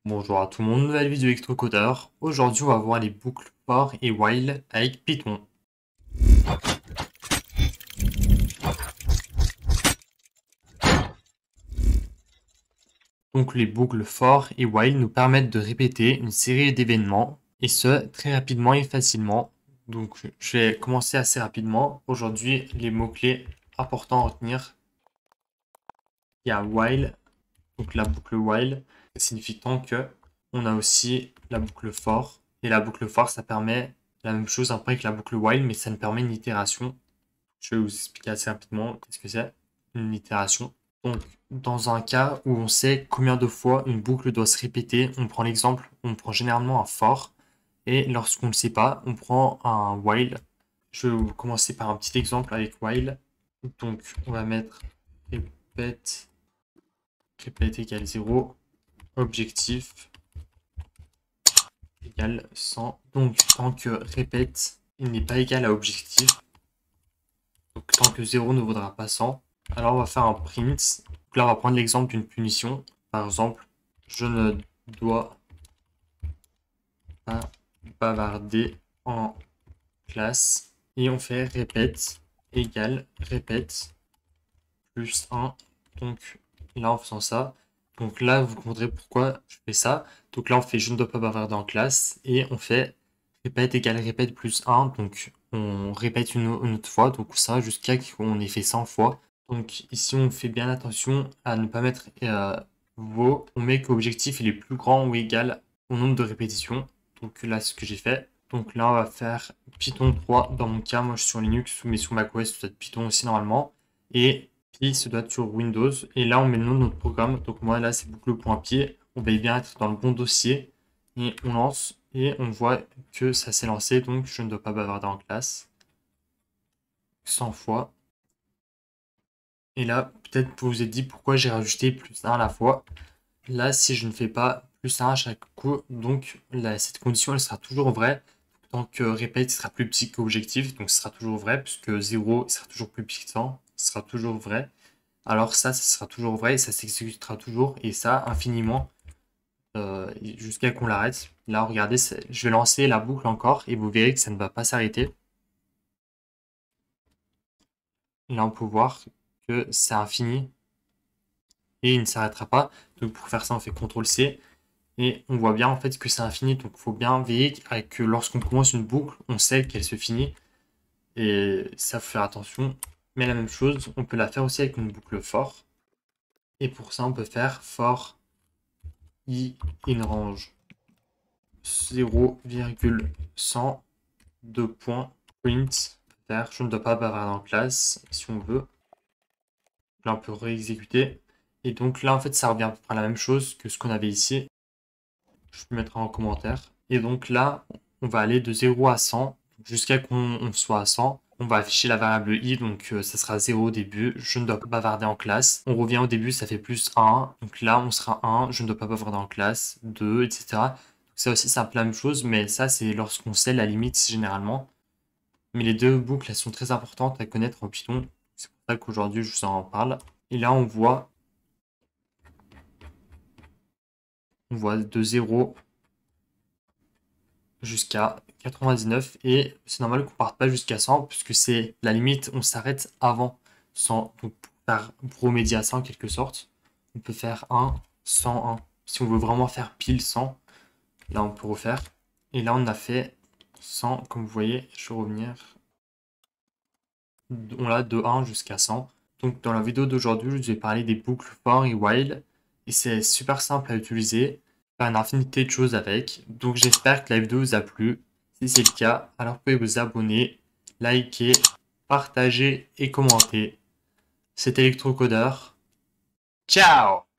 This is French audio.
Bonjour à tout le monde, nouvelle vidéo électrocodeur. Aujourd'hui, on va voir les boucles for et while avec Python. Donc, les boucles for et while nous permettent de répéter une série d'événements, et ce, très rapidement et facilement. Donc, je vais commencer assez rapidement. Aujourd'hui, les mots-clés importants à retenir. Il y a while, donc la boucle while, signifiant que on a aussi la boucle for. Et la boucle for, ça permet la même chose après que la boucle while, mais ça nous permet une itération. Je vais vous expliquer assez rapidement qu'est-ce que c'est une itération. Donc, dans un cas où on sait combien de fois une boucle doit se répéter, on prend l'exemple, on prend généralement un for, et lorsqu'on ne le sait pas, on prend un while. Je vais commencer par un petit exemple avec while. Donc, on va mettre répète, répète égale 0, objectif égale 100. Donc, tant que répète, il n'est pas égal à objectif, donc tant que 0 ne vaudra pas 100, alors on va faire un print. Donc là, on va prendre l'exemple d'une punition. Par exemple, je ne dois pas bavarder en classe. Et on fait répète égale répète plus 1. Donc là, en faisant ça, donc là, vous comprendrez pourquoi je fais ça. Donc là, on fait je ne dois pas bavarder en classe. Et on fait répète égale répète plus 1. Donc on répète une autre fois. Donc ça, jusqu'à qu'on ait fait 100 fois. Donc ici, on fait bien attention à ne pas mettre vaut. On met que l'objectif il est plus grand ou égal au nombre de répétitions. Donc là, c'est ce que j'ai fait. Donc là, on va faire Python 3. Dans mon cas, moi, je suis sur Linux, mais sur macOS, ça doit être Python aussi normalement. Et Pi, ça doit être sur Windows. Et là, on met le nom de notre programme. Donc moi, là, c'est boucle.py. On va bien être dans le bon dossier. Et on lance. Et on voit que ça s'est lancé. Donc, je ne dois pas bavarder en classe. 100 fois. Et là, peut-être vous vous êtes dit pourquoi j'ai rajouté plus 1 à la fois. Là, si je ne fais pas plus 1 à chaque coup, donc là, cette condition, elle sera toujours vraie. Tant que répète sera plus petit qu'objectif, donc ce sera toujours vrai, puisque 0 sera toujours plus petit que 100, ce sera toujours vrai. Alors ça sera toujours vrai, et ça s'exécutera toujours, et ça infiniment, jusqu'à qu'on l'arrête. Là, regardez, je vais lancer la boucle encore, et vous verrez que ça ne va pas s'arrêter. Là, on peut voir que c'est infini, et il ne s'arrêtera pas. Donc pour faire ça, on fait CTRL-C. Et on voit bien en fait que c'est infini, donc il faut bien veiller que lorsqu'on commence une boucle, on sait qu'elle se finit. Et ça, faut faire attention. Mais la même chose, on peut la faire aussi avec une boucle for. Et pour ça, on peut faire for i in range 0,100 points print. Faire je ne dois pas bavarder en classe si on veut. Là, on peut réexécuter. Et donc là, en fait, ça revient à peu près à la même chose que ce qu'on avait ici. Je peux mettre en commentaire. Et donc là, on va aller de 0 à 100 jusqu'à qu'on soit à 100. On va afficher la variable i, donc ça sera 0 au début. Je ne dois pas bavarder en classe. On revient au début, ça fait plus 1. Donc là, on sera 1. Je ne dois pas bavarder en classe. 2, etc. Donc ça aussi, c'est un peu la même chose, mais ça, c'est lorsqu'on sait la limite généralement. Mais les deux boucles, elles sont très importantes à connaître en Python. C'est pour ça qu'aujourd'hui, je vous en parle. Et là, on voit de 0 jusqu'à 99 et c'est normal qu'on parte pas jusqu'à 100 puisque c'est la limite, on s'arrête avant 100. Donc pour remédier à ça en quelque sorte, on peut faire 1, 101. Si on veut vraiment faire pile 100, là on peut refaire. Et là on a fait 100, comme vous voyez, je vais revenir. On l'a de 1 jusqu'à 100. Donc dans la vidéo d'aujourd'hui, je vais parler des boucles for et while. Et c'est super simple à utiliser. Faire une infinité de choses avec. Donc j'espère que la vidéo vous a plu. Si c'est le cas, alors vous pouvez vous abonner, liker, partager et commenter. C'était Electrocodeur. Ciao!